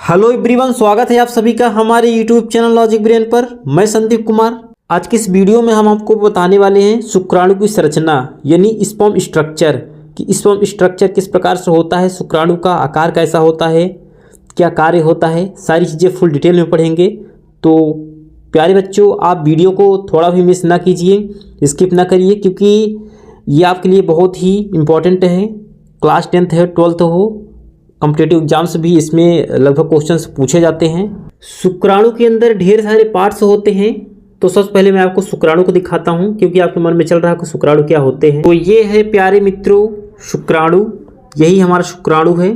Hello everyone, स्वागत है आप सभी का हमारे यूट्यूब चैनल लॉजिक ब्रेन पर। मैं संदीप कुमार। आज की इस वीडियो में हम आपको बताने वाले हैं शुक्राणु की संरचना यानी स्पर्म स्ट्रक्चर कि स्पर्म स्ट्रक्चर किस प्रकार से होता है, शुक्राणु का आकार कैसा होता है, क्या कार्य होता है, सारी चीज़ें फुल डिटेल में पढ़ेंगे। तो प्यारे बच्चों, आप वीडियो को थोड़ा भी मिस ना कीजिए, स्किप ना करिए, क्योंकि ये आपके लिए बहुत ही इम्पोर्टेंट है। क्लास 10th है, 12th हो, कॉम्पिटिटिव एग्जाम्स भी इसमें लगभग क्वेश्चंस पूछे जाते हैं। शुक्राणु के अंदर ढेर सारे पार्ट्स होते हैं। तो सबसे पहले मैं आपको शुक्राणु को दिखाता हूं, क्योंकि आपके मन में चल रहा है कि शुक्राणु क्या होते हैं। तो ये है प्यारे मित्रों शुक्राणु, यही हमारा शुक्राणु है।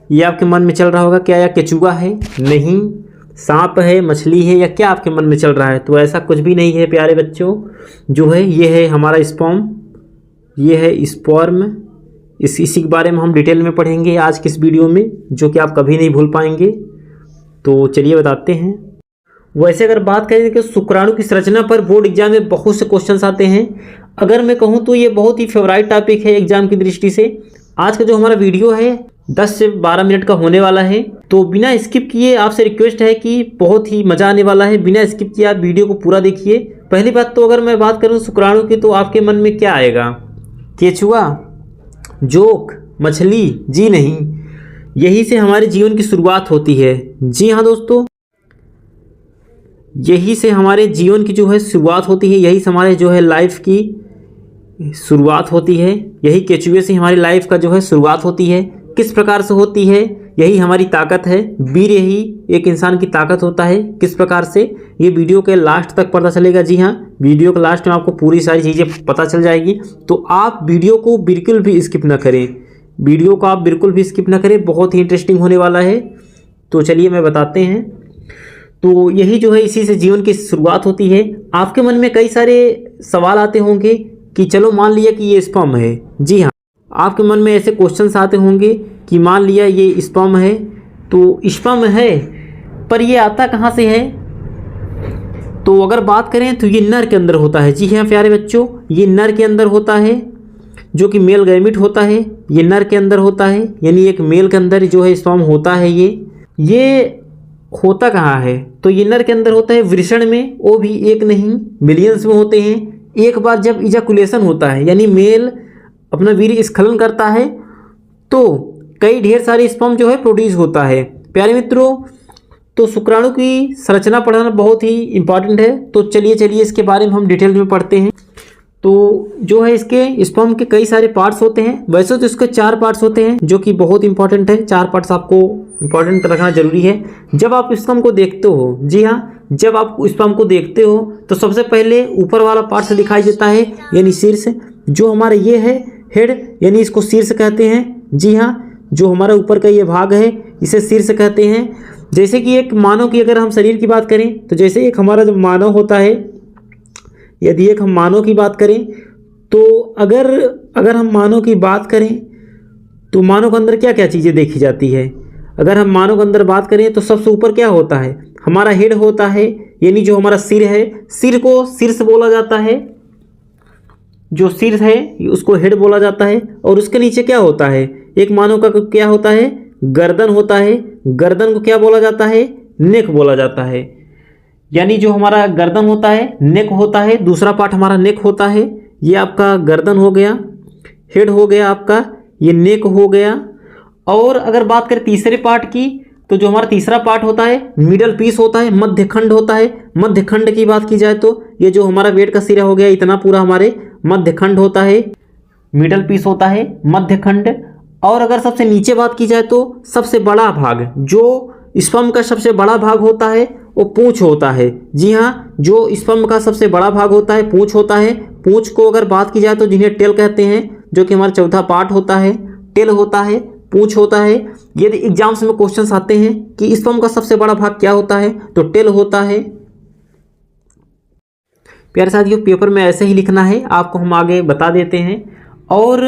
ये आपके मन में चल रहा होगा क्या यह केचुआ है? नहीं, सांप है, मछली है, या क्या आपके मन में चल रहा है? तो ऐसा कुछ भी नहीं है प्यारे बच्चों। जो है ये है हमारा स्पर्म, ये है स्पर्म। इसी के बारे में हम डिटेल में पढ़ेंगे आज की इस वीडियो में, जो कि आप कभी नहीं भूल पाएंगे। तो चलिए बताते हैं। वैसे अगर बात करें कि शुक्राणु की संरचना पर बोर्ड एग्जाम में बहुत से क्वेश्चंस आते हैं। अगर मैं कहूं तो ये बहुत ही फेवरेट टॉपिक है एग्जाम की दृष्टि से। आज का जो हमारा वीडियो है 10 से 12 मिनट का होने वाला है। तो बिना स्किप किए आपसे रिक्वेस्ट है कि बहुत ही मज़ा आने वाला है। बिना स्किप किए आप वीडियो को पूरा देखिए। पहली बात तो अगर मैं बात करूँ शुक्राणु की, तो आपके मन में क्या आएगा? केचुआ, जोक, मछली? जी नहीं, यही से हमारे जीवन की शुरुआत होती है। जी हाँ दोस्तों, यही से हमारे जीवन की जो है शुरुआत होती है। यही से हमारे जो है लाइफ की शुरुआत होती है। यही केचुए से हमारी लाइफ का जो है शुरुआत होती है। किस प्रकार से होती है? यही हमारी ताकत है। वीर यही एक इंसान की ताकत होता है। किस प्रकार से, ये वीडियो के लास्ट तक पता चलेगा। जी हाँ, वीडियो के लास्ट में आपको पूरी सारी चीज़ें पता चल जाएगी। तो आप वीडियो को बिल्कुल भी स्किप ना करें, वीडियो को आप बिल्कुल भी स्किप ना करें, बहुत ही इंटरेस्टिंग होने वाला है। तो चलिए मैं बताते हैं। तो यही जो है इसी से जीवन की शुरुआत होती है। आपके मन में कई सारे सवाल आते होंगे कि चलो मान लिया कि ये स्पर्म है। जी हाँ, आपके मन में ऐसे क्वेश्चंस आते होंगे कि मान लिया ये स्पर्म है, तो स्पर्म है पर ये आता कहाँ से है? तो अगर बात करें तो ये नर के अंदर होता है। जी हाँ प्यारे बच्चों, ये नर के अंदर होता है, जो कि मेल गैमेट होता है। ये नर के अंदर होता है, यानी एक मेल के अंदर जो है स्पर्म होता है। ये होता कहाँ है? तो ये नर के अंदर होता है, वृषण में। वो भी एक नहीं, मिलियंस में होते हैं। एक बार जब इजैकुलेशन होता है, यानी मेल अपना वीर्य स्खलन करता है, तो कई ढेर सारे स्पर्म जो है प्रोड्यूस होता है। प्यारे मित्रों, तो शुक्राणु की संरचना पढ़ना बहुत ही इंपॉर्टेंट है। तो चलिए इसके बारे में हम डिटेल में पढ़ते हैं। तो जो है इसके स्पर्म के कई सारे पार्ट्स होते हैं। वैसे तो इसके 4 पार्ट्स होते हैं, जो कि बहुत इंपॉर्टेंट है। 4 पार्ट्स आपको इंपॉर्टेंट रखना जरूरी है जब आप स्पर्म को देखते हो। जी हाँ, जब आप स्पर्म को देखते हो तो सबसे पहले ऊपर वाला पार्ट से दिखाई देता है, यानी शीर्ष। जो हमारा ये है हेड, यानी इसको शीर्ष कहते हैं। जी हाँ, जो हमारा ऊपर का ये भाग है इसे शीर्ष कहते हैं। जैसे कि एक मानव की अगर हम शरीर की बात करें, तो जैसे एक हमारा जो मानव होता है, यदि एक हम मानव की बात करें, तो अगर हम मानव की बात करें तो मानव के अंदर क्या क्या चीज़ें देखी जाती है? अगर हम मानव के अंदर बात करें तो सबसे ऊपर क्या होता है? हमारा हेड होता है, यानी जो हमारा सिर है। सिर को शीर्ष बोला जाता है। जो सिर है उसको हेड बोला जाता है। और उसके नीचे क्या होता है? एक मानव का क्या होता है? गर्दन होता है। गर्दन को क्या बोला जाता है? नेक बोला जाता है। यानी जो हमारा गर्दन होता है, नेक होता है। दूसरा पार्ट हमारा नेक होता है। ये आपका गर्दन हो गया, हेड हो गया आपका, ये नेक हो गया। और अगर बात करें तीसरे पार्ट की, तो जो हमारा तीसरा पार्ट होता है मिडल पीस होता है, मध्यखंड होता है। मध्यखंड की बात की जाए तो ये जो हमारा वेट का सिरा हो गया, इतना पूरा हमारे मध्यखंड होता है, मिडल पीस होता है, मध्यखंड। और अगर सबसे नीचे बात की जाए तो सबसे बड़ा भाग, जो स्पर्म का सबसे बड़ा भाग होता है, वो पूंछ होता है। जी हाँ, जो स्पर्म का सबसे बड़ा भाग होता है पूंछ होता है। पूंछ को अगर बात की जाए तो जिन्हें टेल कहते हैं, जो कि हमारा चौथा पार्ट होता है, टेल होता है, पूंछ होता है। यदि एग्जाम्स में क्वेश्चंस आते हैं कि स्पर्म का सबसे बड़ा भाग क्या होता है, तो टेल होता है। प्यारे साथियों, पेपर में ऐसे ही लिखना है, आपको हम आगे बता देते हैं। और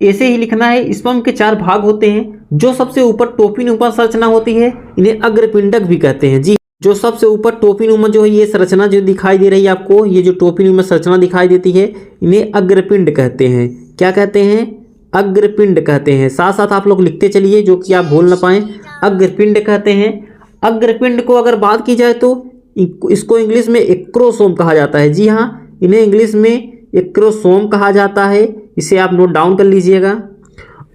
ऐसे ही लिखना है, स्पर्म के 4 भाग होते हैं। जो सबसे ऊपर टोपीनुमा संरचना होती है, इन्हें अग्रपिंडक भी कहते हैं। जी, जो सबसे ऊपर टोपीनुमा जो है ये संरचना जो दिखाई दे रही है आपको, ये जो टोपीनुमा संरचना दिखाई देती है, इन्हें अग्रपिंड कहते हैं। क्या कहते हैं? अग्रपिंड कहते हैं। साथ साथ आप लोग लिखते चलिए, जो कि आप भूल ना पाएं। अग्रपिंड कहते हैं। अग्रपिंड को अगर बात की जाए तो इसको इंग्लिश में एक्रोसोम कहा जाता है। जी हाँ, इन्हें इंग्लिश में एक्रोसोम कहा जाता है। इसे आप नोट डाउन कर लीजिएगा।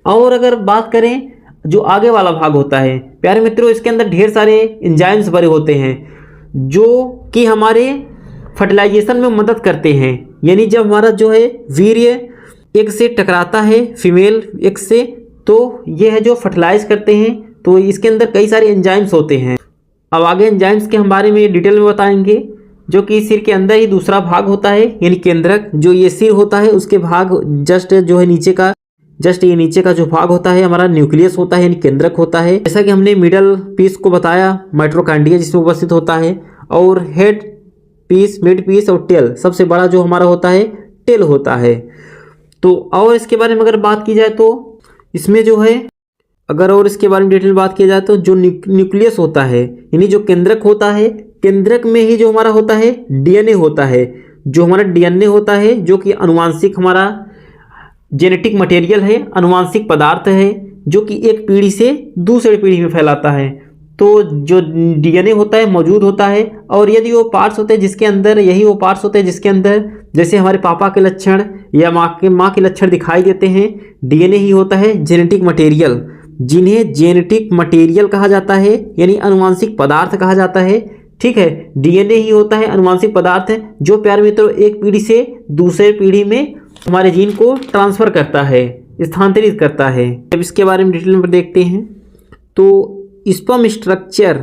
और अगर बात करें जो आगे वाला भाग होता है प्यारे मित्रों, इसके अंदर ढेर सारे एंजाइम्स भरे होते हैं जो कि हमारे फर्टिलाइजेशन में मदद करते हैं। यानी जब हमारा जो है वीर्य एग से टकराता है, फीमेल एग से, तो ये है जो फर्टिलाइज करते हैं। तो इसके अंदर कई सारे एंजाइम्स होते हैं। अब आगे एंजाइम्स के हम बारे में डिटेल में बताएंगे, जो कि सिर के अंदर ही दूसरा भाग होता है यानी केंद्रक। जो ये सिर होता है उसके भाग जस्ट जो है नीचे का, जस्ट ये नीचे का जो भाग होता है हमारा न्यूक्लियस होता है यानी केंद्रक होता है। जैसा कि हमने मिडल पीस को बताया माइटोकॉन्ड्रिया जिसमें उपस्थित होता है, और हेड पीस, मिड पीस और टेल, सबसे बड़ा जो हमारा होता है टेल होता है। तो और इसके बारे में अगर बात की जाए तो इसमें जो है अगर और इसके बारे में डिटेल बात की जाए तो जो न्यूक्लियस होता है यानी जो केंद्रक होता है, केंद्रक में ही जो हमारा होता है डीएनए होता है। जो हमारा डीएनए होता है जो कि अनुवांशिक हमारा जेनेटिक मटेरियल है, अनुवांशिक पदार्थ है जो कि एक पीढ़ी से दूसरे पीढ़ी में फैलाता है। तो जो डीएनए होता है मौजूद होता है, और यदि वो पार्ट्स होते हैं जिसके अंदर, यही वो पार्ट्स होते हैं जिसके अंदर जैसे हमारे पापा के लक्षण या माँ के लक्षण दिखाई देते हैं, डीएनए ही होता है जेनेटिक मटेरियल, जिन्हें जेनेटिक मटेरियल कहा जाता है यानी अनुवांशिक पदार्थ कहा जाता है। ठीक है, डीएनए ही होता है अनुवांशिक पदार्थ जो प्यारे मित्रों एक पीढ़ी से दूसरे पीढ़ी में हमारे जीन को ट्रांसफर करता है, स्थानांतरित करता है। अब इसके बारे में डिटेल में देखते हैं। तो स्पर्म स्ट्रक्चर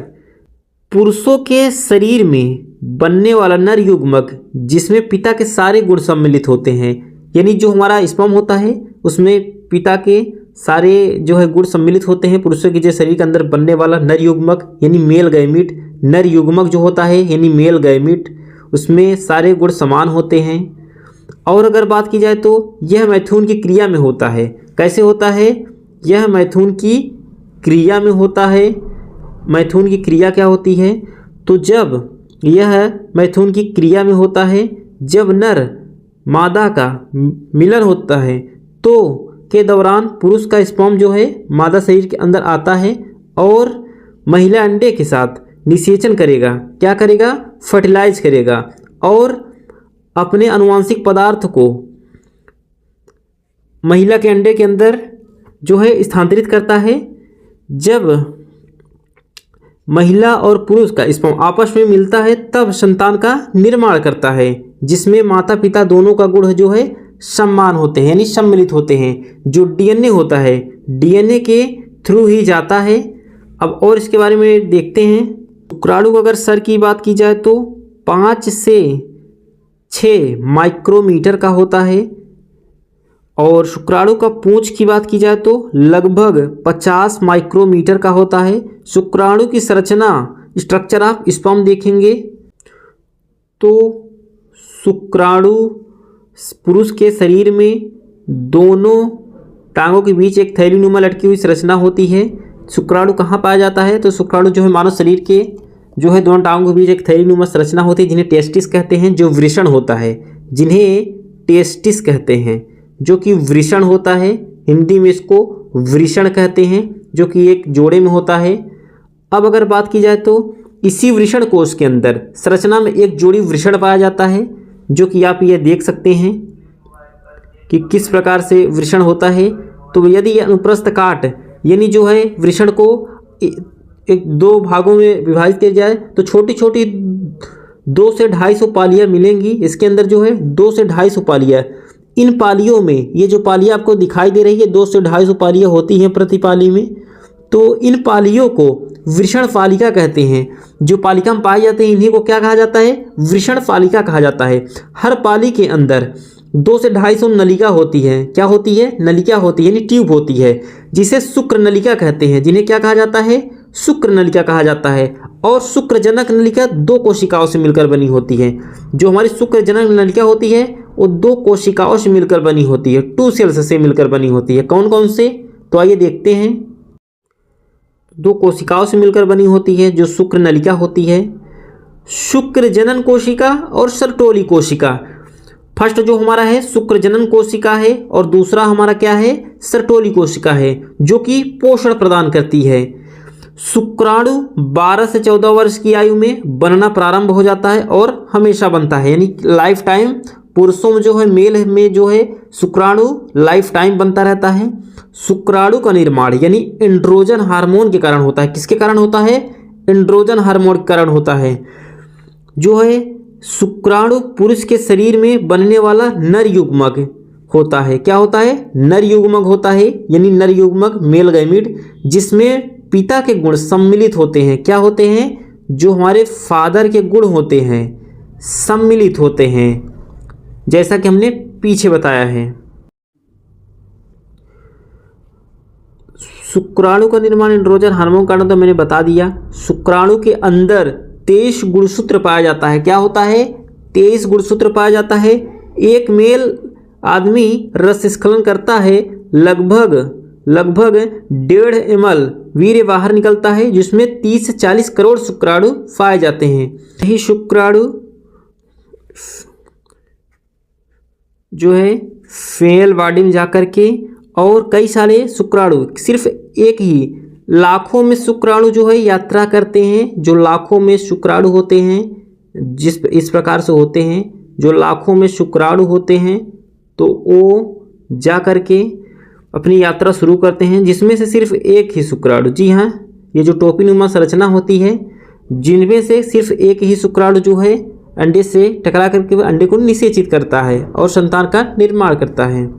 पुरुषों के शरीर में बनने वाला नर युग्मक जिसमें पिता के सारे गुण सम्मिलित होते हैं, यानी जो हमारा स्पर्म होता है उसमें पिता के सारे जो है गुण सम्मिलित होते हैं। पुरुषों के जो शरीर के अंदर बनने वाला नर युग्मक यानी मेल गैमीट, नर युग्मक जो होता है यानी मेल गैमीट, उसमें सारे गुण समान होते हैं। और अगर बात की जाए तो यह मैथुन की क्रिया में होता है। कैसे होता है? यह मैथुन की क्रिया में होता है। मैथुन की क्रिया क्या होती है? तो जब यह मैथुन की क्रिया में होता है, जब नर मादा का मिलन होता है तो के दौरान पुरुष का स्पर्म जो है मादा शरीर के अंदर आता है और महिला अंडे के साथ निषेचन करेगा। क्या करेगा? फर्टिलाइज करेगा और अपने अनुवांशिक पदार्थ को महिला के अंडे के अंदर जो है स्थानांतरित करता है। जब महिला और पुरुष का स्पर्म आपस में मिलता है तब संतान का निर्माण करता है, जिसमें माता पिता दोनों का गुण जो है समान होते हैं यानी सम्मिलित होते हैं। जो डीएनए होता है डीएनए के थ्रू ही जाता है। अब और इसके बारे में देखते हैं। शुक्राणु अगर सर की बात की जाए तो 5 से 6 माइक्रोमीटर का होता है, और शुक्राणु का पूंछ की बात की जाए तो लगभग 50 माइक्रोमीटर का होता है। शुक्राणु की संरचना, स्ट्रक्चर ऑफ स्पर्म देखेंगे तो शुक्राणु पुरुष के शरीर में दोनों टांगों के बीच एक थैलीनुमा लटकी हुई संरचना होती है। शुक्राणु कहाँ पाया जाता है? तो शुक्राणु जो है मानव शरीर के जो है दोनों टांगों के बीच एक थैलीनुमा संरचना होती है जिन्हें टेस्टिस कहते हैं, जो वृषण होता है, जिन्हें टेस्टिस कहते हैं, जो कि वृषण होता है। हिंदी में इसको वृषण कहते हैं, जो कि एक जोड़े में होता है। अब अगर बात की जाए तो इसी वृषण कोश के अंदर संरचना में एक जोड़ी वृषण पाया जाता है, जो कि आप ये देख सकते हैं कि किस प्रकार से वृषण होता है। तो यदि अनुप्रस्थ काट यानी जो है वृषण को एक 2 भागों में विभाजित किया जाए तो छोटी छोटी 2 से 250 पालियाँ मिलेंगी। इसके अंदर जो है 2 से 250 पालियाँ, इन पालियों में ये जो पालियाँ आपको दिखाई दे रही है 2 से 250 पालियाँ होती हैं प्रति पाली में। तो इन पालियों को वृषण फालिका कहते हैं। जो पालिका में पाए जाते हैं इन्हीं को क्या कहा जाता है? वृषण फालिका कहा जाता है। हर पाली के अंदर 2 से 250 नलिका होती है। क्या होती है? नलिका होती है यानी ट्यूब होती है, जिसे शुक्र नलिका कहते हैं। जिन्हें क्या कहा जाता है? शुक्र नलिका कहा जाता है। और शुक्रजनक नलिका 2 कोशिकाओं से मिलकर बनी होती है। जो हमारी शुक्रजनक नलिका होती है वो 2 कोशिकाओं से मिलकर बनी होती है, 2 सेल्स से मिलकर बनी होती है। कौन कौन से? तो आइए देखते हैं। 2 कोशिकाओं से मिलकर बनी होती है जो शुक्र नलिका होती है, शुक्र जनन कोशिका और सर्टोली कोशिका। फर्स्ट जो हमारा है शुक्र जनन कोशिका है और दूसरा हमारा क्या है? सर्टोली कोशिका है, जो कि पोषण प्रदान करती है। शुक्राणु 12 से 14 वर्ष की आयु में बनना प्रारंभ हो जाता है और हमेशा बनता है, यानी लाइफ टाइम पुरुषों में जो है, मेल में जो है शुक्राणु लाइफ टाइम बनता रहता है। शुक्राणु का निर्माण यानी एंड्रोजन हार्मोन के कारण होता है। किसके कारण होता है? एंड्रोजन हार्मोन के कारण होता है। जो है शुक्राणु पुरुष के शरीर में बनने वाला नर युग्मक होता है। क्या होता है? नर युग्मक होता है, यानी नर युग्मक मेल गैमीट, जिसमें पिता के गुण सम्मिलित होते हैं। क्या होते हैं? जो हमारे फादर के गुण होते हैं सम्मिलित होते हैं, जैसा कि हमने पीछे बताया है। शुक्राणु का निर्माण एंड्रोजन हार्मोन कारण तो मैंने बता दिया। शुक्राणु के अंदर 23 गुणसूत्र पाया जाता है। क्या होता है? 23 गुणसूत्र पाया जाता है। एक मेल आदमी रस स्खलन करता है, लगभग 1.5 ml वीर्य बाहर निकलता है, जिसमें 30 से 40 करोड़ शुक्राणु पाए जाते हैं। यही शुक्राणु जो है फीमेल बॉडी में जाकर के और कई सारे शुक्राणु, सिर्फ एक ही लाखों में शुक्राणु जो है यात्रा करते हैं। जो लाखों में शुक्राणु होते हैं, इस प्रकार से होते हैं, जो लाखों में शुक्राणु होते हैं, तो वो जा कर के अपनी यात्रा शुरू करते हैं, जिसमें से सिर्फ एक ही शुक्राणु, जी हाँ, ये जो टोपीनुमा संरचना होती है, जिनमें से सिर्फ एक ही शुक्राणु जो है अंडे से टकरा करके अंडे को निषेचित करता है और संतान का निर्माण करता है।